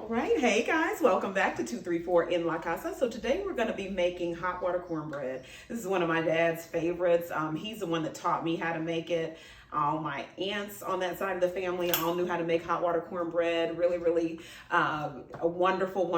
right, hey guys, welcome back to 234 in La Casa. So today we're going to be making hot water cornbread. This is one of my dad's favorites. He's the one that taught me how to make it. All my aunts on that side of the family all knew how to make hot water cornbread. Really, a wonderful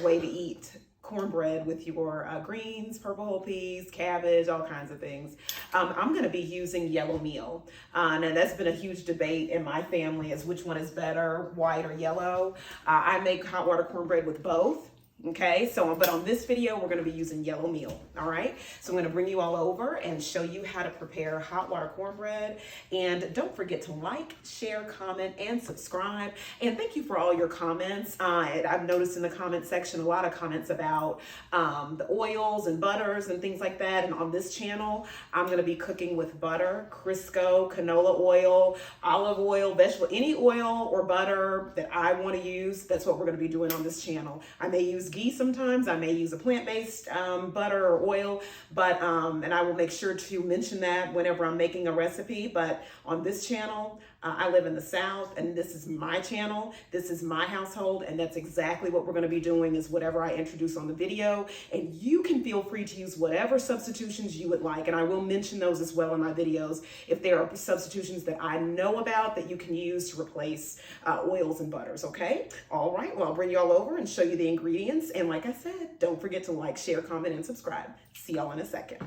way to eat cornbread with your greens, purple whole peas, cabbage, all kinds of things. I'm going to be using yellow meal. Now that's been a huge debate in my family as which one is better, white or yellow. I make hot water cornbread with both. Okay, but on this video, we're going to be using yellow meal. All right, so I'm going to bring you all over and show you how to prepare hot water cornbread. And don't forget to like, share, comment, and subscribe. And thank you for all your comments. I've noticed in the comment section a lot of comments about the oils and butters and things like that. And on this channel, I'm going to be cooking with butter, Crisco, canola oil, olive oil, vegetable, any oil or butter that I want to use. That's what we're going to be doing on this channel. I may use ghee sometimes, I may use a plant-based butter or oil, but and I will make sure to mention that whenever I'm making a recipe. But on this channel, I live in the South, and this is my channel, this is my household, and that's exactly what we're going to be doing is whatever I introduce on the video. And you can feel free to use whatever substitutions you would like, and I will mention those as well in my videos if there are substitutions that I know about that you can use to replace oils and butters. Okay, all right, well, I'll bring you all over and show you the ingredients. And like I said, don't forget to like, share, comment, and subscribe. See y'all in a second.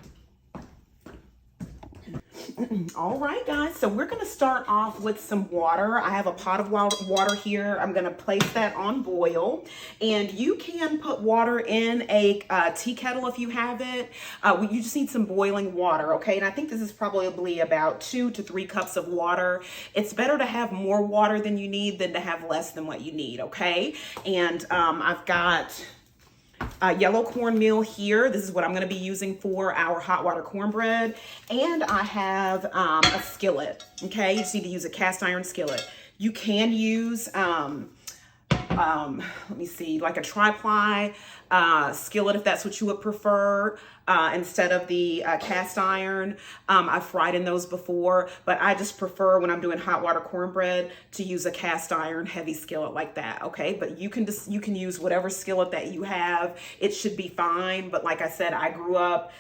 All right, guys, so we're going to start off with some water. I have a pot of water here. I'm going to place that on boil, and you can put water in a tea kettle if you have it. You just need some boiling water, okay? And I think this is probably about 2 to 3 cups of water. It's better to have more water than you need than to have less than what you need, okay? And I've got yellow cornmeal here. This is what I'm going to be using for our hot water cornbread. And I have a skillet. Okay, you just need to use a cast iron skillet. You can use let me see, like a tri-ply skillet if that's what you would prefer, instead of the cast iron. I've fried in those before, but I just prefer when I'm doing hot water cornbread to use a cast iron heavy skillet like that. Okay, but you can use whatever skillet that you have. It should be fine. But like I said, I grew up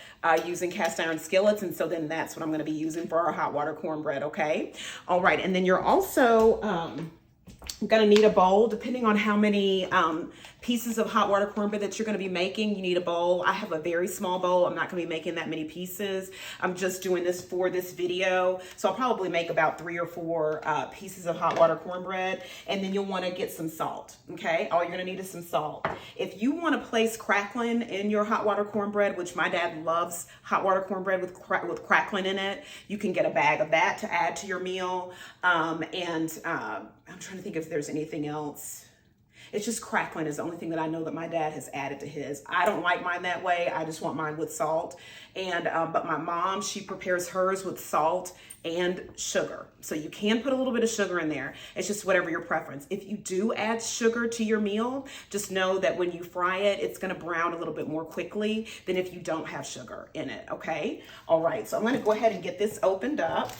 using cast iron skillets, and so then that's what I'm going to be using for our hot water cornbread. Okay, all right, and then you're also going to need a bowl. Depending on how many pieces of hot water cornbread that you're going to be making, you need a bowl. I have a very small bowl. I'm not going to be making that many pieces. I'm just doing this for this video. So I'll probably make about 3 or 4 pieces of hot water cornbread. And then you'll want to get some salt. Okay, all you're going to need is some salt. If you want to place crackling in your hot water cornbread, which my dad loves hot water cornbread with crackling in it, you can get a bag of that to add to your meal. I'm trying to think if there's anything else. It's just crackling is the only thing that I know that my dad has added to his. I don't like mine that way. I just want mine with salt. And but my mom, she prepares hers with salt and sugar. So you can put a little bit of sugar in there. It's just whatever your preference. If you do add sugar to your meal, just know that when you fry it, it's going to brown a little bit more quickly than if you don't have sugar in it. Okay. All right. So I'm going to go ahead and get this opened up.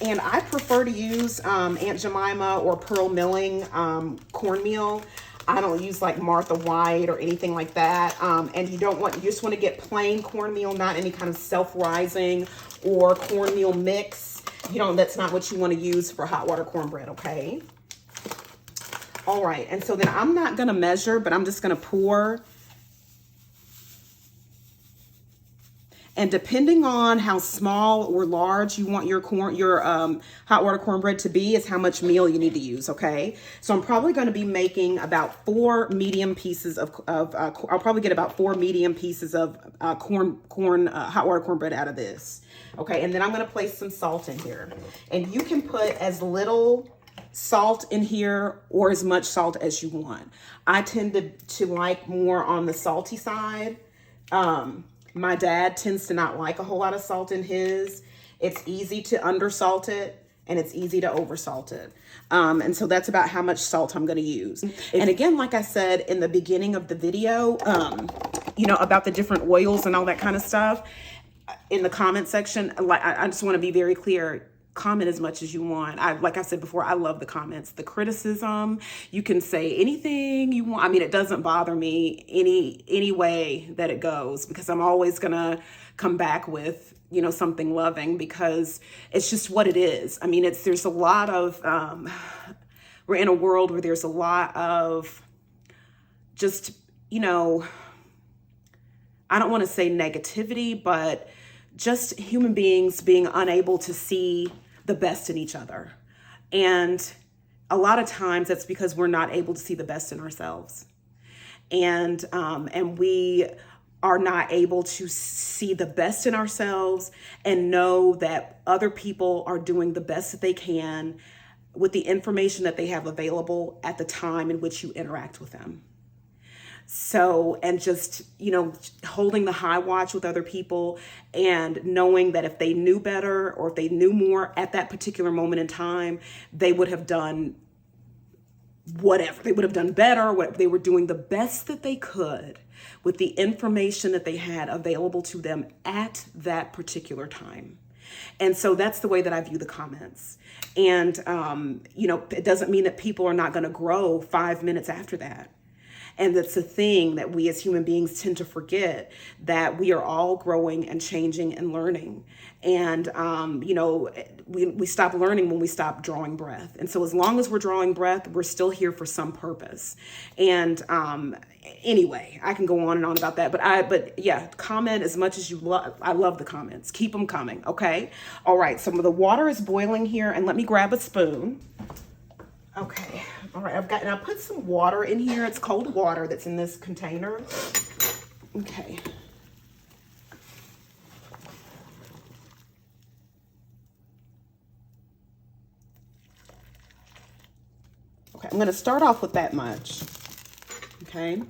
And I prefer to use Aunt Jemima or Pearl Milling cornmeal. I don't use like Martha White or anything like that. And you just want to get plain cornmeal, not any kind of self-rising or cornmeal mix. That's not what you want to use for hot water cornbread, okay? All right, and so then I'm not going to measure, but I'm just going to pour. And depending on how small or large you want your hot water cornbread to be is how much meal you need to use, okay? So I'm probably going to be making about 4 medium pieces I'll probably get about 4 medium pieces of hot water cornbread out of this, okay? And then I'm going to place some salt in here. And you can put as little salt in here or as much salt as you want. I tend to like more on the salty side. My dad tends to not like a whole lot of salt in his. It's easy to undersalt it and it's easy to oversalt it. And so that's about how much salt I'm going to use. And again, like I said in the beginning of the video, about the different oils and all that kind of stuff in the comment section, like I just want to be very clear. comment as much as you want. Like I said before, I love the comments, the criticism. You can say anything you want. I mean, it doesn't bother me any way that it goes, because I'm always gonna come back with, you know, something loving, because it's just what it is. I mean, there's a lot of, we're in a world where there's a lot of just, you know, I don't want to say negativity, but just human beings being unable to see the best in each other. And a lot of times that's because we're not able to see the best in ourselves. And we are not able to see the best in ourselves and know that other people are doing the best that they can with the information that they have available at the time in which you interact with them. So, and just, you know, holding the high watch with other people and knowing that if they knew better or if they knew more at that particular moment in time, they would have done whatever. They would have done better. They were doing the best that they could with the information that they had available to them at that particular time. And so that's the way that I view the comments. And, you know, it doesn't mean that people are not going to grow 5 minutes after that. And that's the thing that we as human beings tend to forget, that we are all growing and changing and learning. And, you know, we stop learning when we stop drawing breath. And so as long as we're drawing breath, we're still here for some purpose. And anyway, I can go on and on about that. But yeah, comment as much as you love. I love the comments. Keep them coming. Okay. All right. So the water is boiling here, and let me grab a spoon. Okay. All right. I put some water in here. It's cold water that's in this container. Okay. Okay. I'm going to start off with that much. Okay.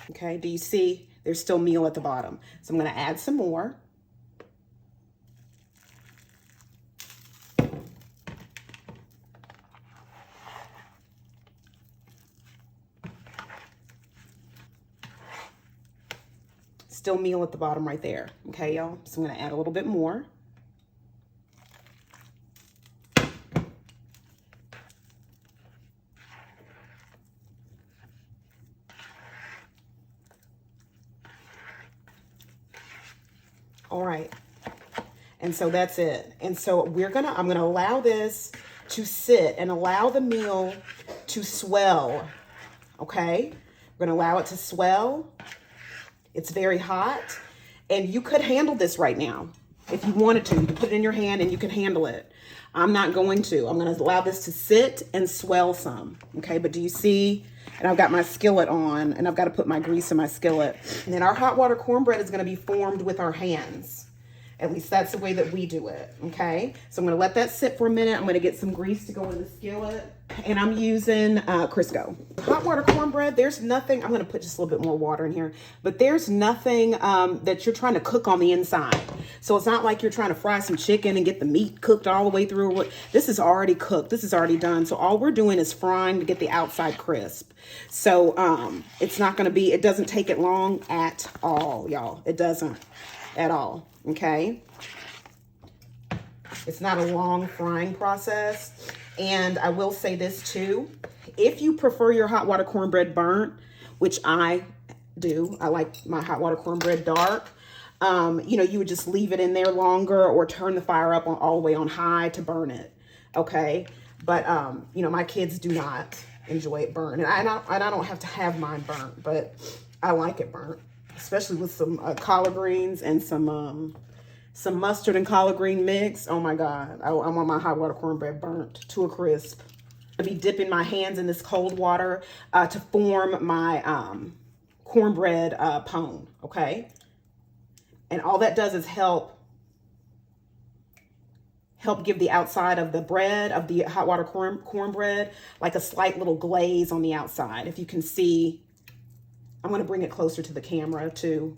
Okay. Do you see there's still meal at the bottom? So I'm going to add some more. Still meal at the bottom right there. Okay, y'all. So I'm going to add a little bit more. All right. And so that's it. And so I'm going to allow this to sit and allow the meal to swell. Okay. We're going to allow it to swell. It's very hot, and you could handle this right now. If you wanted to, you could put it in your hand and you can handle it. I'm not going to. I'm going to allow this to sit and swell some. Okay. But do you see? And I've got my skillet on, and I've got to put my grease in my skillet. And then our hot water cornbread is going to be formed with our hands. At least that's the way that we do it. Okay. So I'm going to let that sit for a minute. I'm going to get some grease to go in the skillet, and I'm using Crisco. Hot water cornbread, there's nothing, I'm going to put just a little bit more water in here, but there's nothing that you're trying to cook on the inside. So it's not like you're trying to fry some chicken and get the meat cooked all the way through. This is already cooked. This is already done. So all we're doing is frying to get the outside crisp. So it's not going to be, it doesn't take it long at all, y'all. It doesn't at all. Okay. It's not a long frying process. And I will say this too. If you prefer your hot water cornbread burnt, which I do, I like my hot water cornbread dark, you know, you would just leave it in there longer or turn the fire up all the way on high to burn it. Okay. But, you know, my kids do not enjoy it burnt. And I don't have to have mine burnt, but I like it burnt, especially with some collard greens and some mustard and collard green mix. Oh my God. I want my hot water cornbread burnt to a crisp. I'll be dipping my hands in this cold water to form my cornbread pone. Okay. And all that does is help give the outside of the bread, of the hot water cornbread, like a slight little glaze on the outside. If you can see, I'm going to bring it closer to the camera too.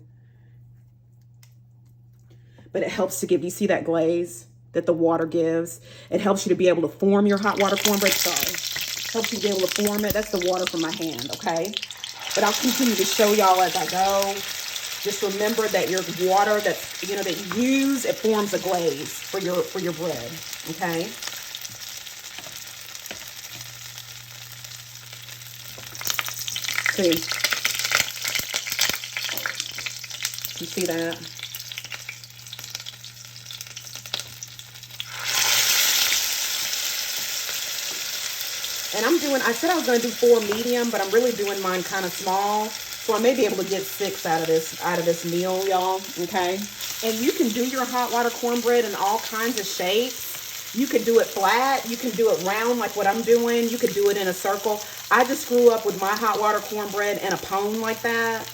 But it helps to give, you see that glaze that the water gives? It helps you to be able to form your hot water cornbread. Sorry. Helps you to be able to form it. That's the water from my hand, okay? But I'll continue to show y'all as I go. Just remember that your water that you use, it forms a glaze for your bread. Okay. See, you see that? And I said I was going to do 4 medium, but I'm really doing mine kind of small. So I may be able to get 6 out of this meal, y'all. Okay. And you can do your hot water cornbread in all kinds of shapes. You could do it flat. You can do it round like what I'm doing. You could do it in a circle. I just grew up with my hot water cornbread in a pone like that.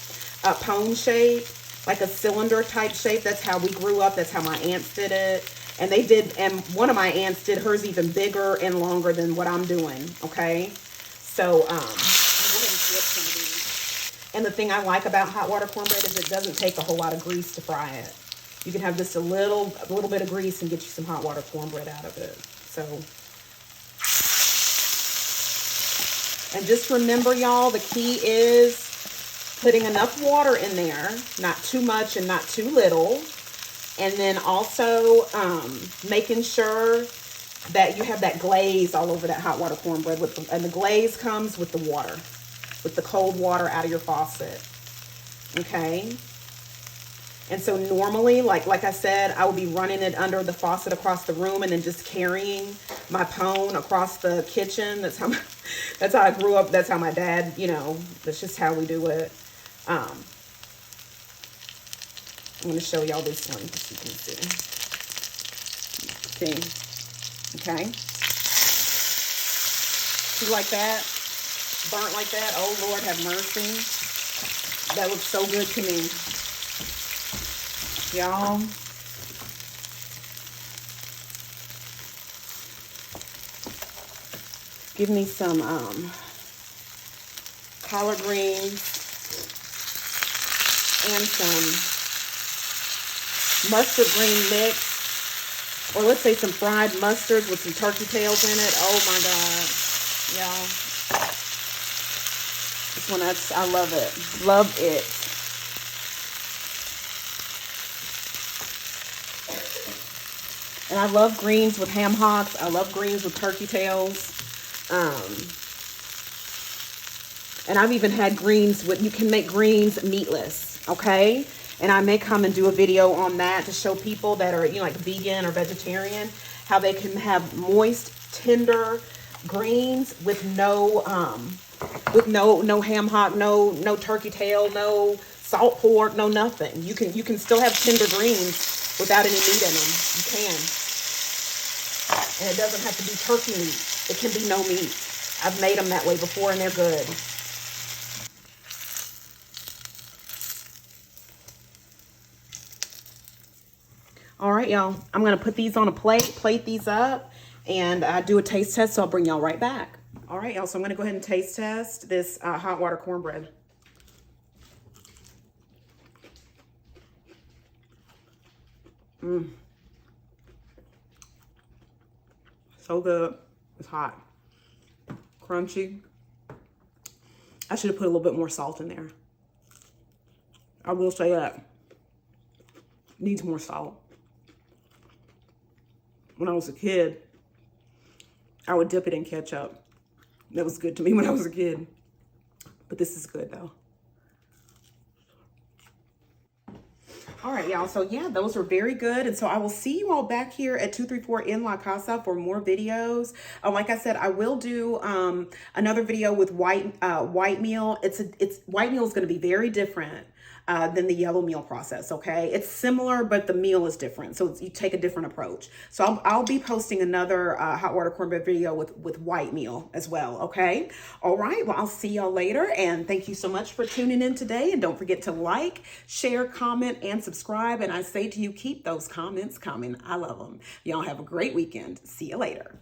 A pone shape, like a cylinder type shape. That's how we grew up. That's how my aunts did it. And one of my aunts did hers even bigger and longer than what I'm doing, okay? So, I'm going to go ahead and flip some of these. And the thing I like about hot water cornbread is it doesn't take a whole lot of grease to fry it. You can have just a little bit of grease and get you some hot water cornbread out of it. So, and just remember, y'all, the key is putting enough water in there, not too much and not too little. And then also making sure that you have that glaze all over that hot water cornbread. And the glaze comes with the water, with the cold water out of your faucet. Okay? And so normally, like I said, I would be running it under the faucet across the room and then just carrying my pone across the kitchen. That's how I grew up. That's how my dad, that's just how we do it. I'm going to show y'all this one so you can see. See? Okay. See, like that? Burnt like that? Oh, Lord, have mercy. That looks so good to me. Y'all. Give me some collard greens and some mustard green mix, or let's say some fried mustard with some turkey tails in it. Oh my God, y'all. This one, I love it. Love it. And I love greens with ham hocks. I love greens with turkey tails. And I've even had greens you can make greens meatless, okay? And I may come and do a video on that to show people that are, like vegan or vegetarian, how they can have moist, tender greens with no ham hock, no turkey tail, no salt pork, no nothing. You can still have tender greens without any meat in them. You can. And it doesn't have to be turkey meat. It can be no meat. I've made them that way before and they're good. All right, y'all. I'm going to put these on a plate these up, and do a taste test, so I'll bring y'all right back. All right, y'all. So I'm going to go ahead and taste test this hot water cornbread. So good. It's hot. Crunchy. I should have put a little bit more salt in there. I will say that. Needs more salt. When I was a kid, I would dip it in ketchup. That was good to me when I was a kid. But this is good though. All right, y'all. So yeah, those were very good. And so I will see you all back here at 234 in La Casa for more videos. Like I said, I will do another video with white meal. White meal is going to be very different than the yellow meal process. Okay, it's similar, but the meal is different. So you take a different approach. So I'll be posting another hot water cornbread video with white meal as well. Okay. All right. Well, I'll see y'all later. And thank you so much for tuning in today. And don't forget to like, share, comment, and subscribe. And I say to you, keep those comments coming. I love them. Y'all have a great weekend. See you later.